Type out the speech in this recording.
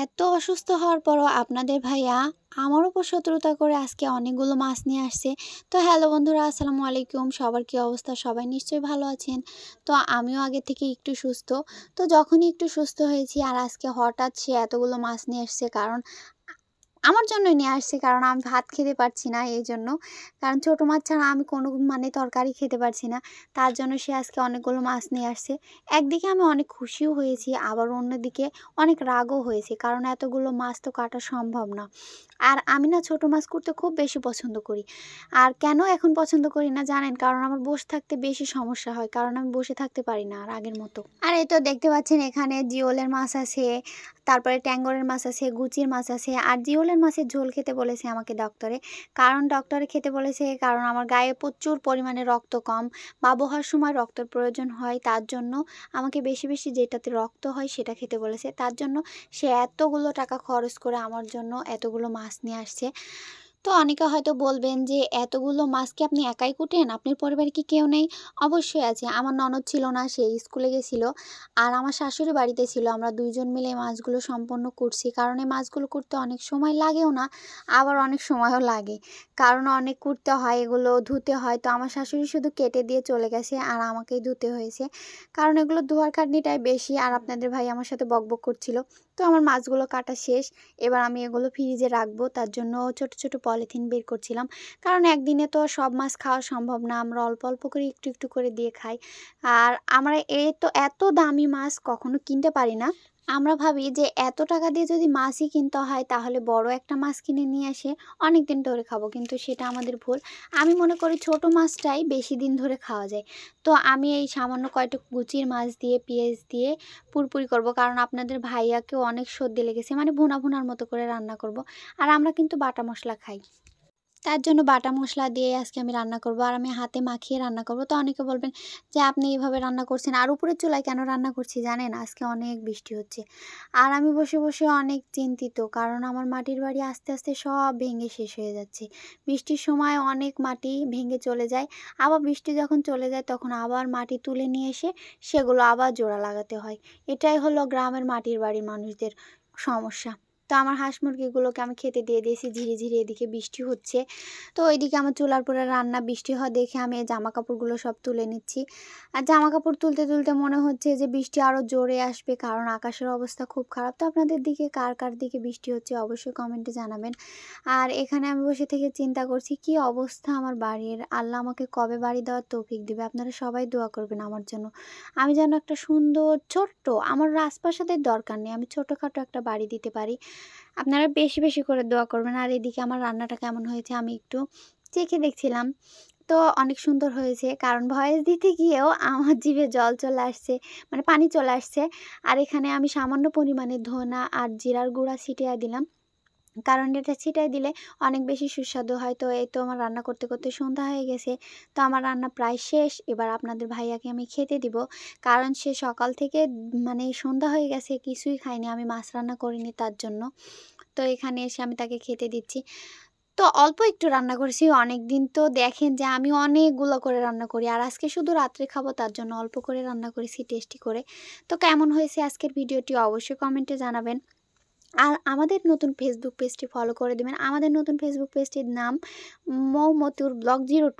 এত অসুস্থ হওয়ার পরও আপনাদের ভাইয়া আমার উপর শত্রুতা করে আজকে অনেকগুলো মাছ নিয়ে আসছে। তো হ্যালো বন্ধুরা, আসসালামু আলাইকুম। সবার কি অবস্থা? সবাই নিশ্চয়ই ভালো আছেন। তো আমিও আগে থেকে একটু সুস্থ। তো যখনই একটু সুস্থ হয়েছি আর আজকে হঠাৎ সে এতগুলো মাছ নিয়ে আসছে, কারণ আমার জন্যই নিয়ে আসছে, কারণ আমি ভাত খেতে পারছি না এইজন্য। কারণ ছোট মাছ ছাড়া আমি কোনো তরকারি খেতে পারছি না। তার জন্য সে আজকে অনেকগুলো মাছ নিয়ে আসছে। একদিকে আমি অনেক খুশিও হয়েছি, আবার অন্যদিকে অনেক রাগও হয়েছি। কারণ এতগুলো মাছ তো কাটা সম্ভব না। আর আমি না ছোট মাছ করতে খুব বেশি পছন্দ করি। আর কেন এখন পছন্দ করি না জানেন? কারণ আমার বসে থাকতে বেশি সমস্যা হয়। কারণ আমি বসে থাকতে পারি না আর আগের মতো। আর এই তো দেখতে পাচ্ছেন এখানে জিওলের মাছ আছে, তারপরে ট্যাঙ্গরের মাছ আছে, গুচির মাছ আছে। আর জিওলের মাছের ঝোল খেতে বলেছে আমাকে ডক্টরে। কারণ ডক্টরে খেতে বলেছে কারণ আমার গায়ে প্রচুর পরিমাণে রক্ত কম। বাবু হওয়ার সময় রক্তের প্রয়োজন হয়, তার জন্য আমাকে বেশি বেশি যেটাতে রক্ত হয় সেটা খেতে বলেছে। তার জন্য সে এতগুলো টাকা খরচ করে আমার জন্য এতগুলো মাছ নিয়ে আসছে। তো অনেকে হয়তো বলবেন যে এতগুলো মাছ কি আপনি একাই কুটেন? আপনার পরিবারে কি কেউ নেই? অবশ্যই আছে। আমার ননদ ছিল না, সে স্কুলে গেছিল। আর আমার শাশুড়ি বাড়িতে ছিল। আমরা ২ জন মিলে এই মাছগুলো সম্পন্ন করছি। কারণ এই মাছগুলো করতে অনেক সময় লাগেও না, আবার অনেক সময়ও লাগে। কারণ অনেক কুটতে হয়, এগুলো ধুতে হয়। তো আমার শাশুড়ি শুধু কেটে দিয়ে চলে গেছে আর আমাকেই ধুতে হয়েছে। কারণ এগুলো ধোয়ার খাটনিটাই বেশি। আর আপনাদের ভাই আমার সাথে বকবক করছিল। তো আমার মাছগুলো কাটা শেষ। এবার আমি এগুলো ফ্রিজে রাখবো। তার জন্য ছোট ছোট পলিথিন বের করছিলাম। কারণ একদিনে তো সব মাছ খাওয়া সম্ভব না। আমরা অল্প অল্প করে একটু একটু করে দিয়ে খাই। আর আমরা এত দামি মাছ কখনো কিনতে পারি না। আমরা ভাবি যে এত টাকা দিয়ে যদি মাছই কিনতে হয় তাহলে বড় একটা মাছ কিনে নিয়ে এসে অনেক দিন ধরে খাবো, কিন্তু সেটা আমাদের ভুল। আমি মনে করি ছোট মাছটাই বেশি দিন ধরে খাওয়া যায়। তো আমি এই সামান্য কয়টা কুচির মাছ দিয়ে পেঁয়াজ দিয়ে পুরপুরি করব, কারণ আপনাদের ভাইয়াকেও অনেক সর্দি লেগেছে, মানে ভুনা ভুনার মতো করে রান্না করব। আর আমরা কিন্তু বাটা মশলা খাই, তার জন্য বাটা মশলা দিয়ে আজকে আমি রান্না করব। আর আমি হাতে মাখিয়ে রান্না করব। তো অনেকে বলবেন যে আপনি এইভাবে রান্না করছেন। আর উপরের চুলায় কেন রান্না করছি জানেন? আজকে অনেক বৃষ্টি হচ্ছে। আর আমি বসে বসে অনেক চিন্তিত, কারণ আমার মাটির বাড়ি আস্তে আস্তে সব ভেঙে শেষ হয়ে যাচ্ছে। বৃষ্টির সময় অনেক মাটি ভেঙে চলে যায়। আবার বৃষ্টি যখন চলে যায় তখন আবার মাটি তুলে নিয়ে এসে সেগুলো আবার জোড়া লাগাতে হয়। এটাই হলো গ্রামের মাটির বাড়ির মানুষদের সমস্যা। তো আমার হাঁস মুরগিগুলোকে আমি খেতে দিয়ে দিয়েছি। ঝিরে ঝিরে এদিকে বৃষ্টি হচ্ছে। তো ওইদিকে আমার চুলার পরে রান্না, বৃষ্টি হওয়া দেখে আমি এই জামা কাপড়গুলো সব তুলে নিচ্ছি। আর জামা কাপড় তুলতে তুলতে মনে হচ্ছে যে বৃষ্টি আরও জোরে আসবে, কারণ আকাশের অবস্থা খুব খারাপ। তো আপনাদের দিকে কার কার দিকে বৃষ্টি হচ্ছে অবশ্যই কমেন্টে জানাবেন। আর এখানে আমি বসে থেকে চিন্তা করছি কি অবস্থা আমার বাড়ির। আল্লাহ আমাকে কবে বাড়ি দেওয়ার তৌফিক দিবে। আপনারা সবাই দোয়া করবেন আমার জন্য। আমি যেন একটা সুন্দর ছোট্ট, আমার রাজপ্রাসাদের দরকার নেই, আমি ছোটোখাটো একটা বাড়ি দিতে পারি। আপনারা বেশি বেশি করে দোয়া করবেন। আর এদিকে আমার রান্নাটা কেমন হয়েছে আমি একটু চেখে দেখছিলাম। তো অনেক সুন্দর হয়েছে, কারণ ভয়েস দিতে গিয়েও আমার জিভে জল চলে আসছে, মানে পানি চলে আসছে। আর এখানে আমি সামান্য পরিমাণে ধনা আর জিরার গুঁড়া ছিটিয়ে দিলাম, কারণ এটা ছিটাই দিলে অনেক বেশি সুস্বাদু হয়। তো এই তো আমার রান্না করতে করতে সন্ধ্যা হয়ে গেছে। তো আমার রান্না প্রায় শেষ। এবার আপনাদের ভাইয়াকে আমি খেতে দিব, কারণ সে সকাল থেকে মানে সন্ধ্যা হয়ে গেছে কিছুই খায়নি, আমি মাছ রান্না করিনি তার জন্য। তো এখানে এসে আমি তাকে খেতে দিচ্ছি। তো অল্প একটু রান্না করেছি। অনেকদিন তো দেখেন যে আমি অনেকগুলো করে রান্না করি। আর আজকে শুধু রাত্রে খাবো তার জন্য অল্প করে রান্না করেছি টেস্টি করে। তো কেমন হয়েছে আজকের ভিডিওটি অবশ্যই কমেন্টে জানাবেন। আর আমাদের নতুন ফেসবুক পেজটি ফলো করে দিবেন। আমাদের নতুন ফেসবুক পেজটির নাম মৌমতুর ব্লগ 02।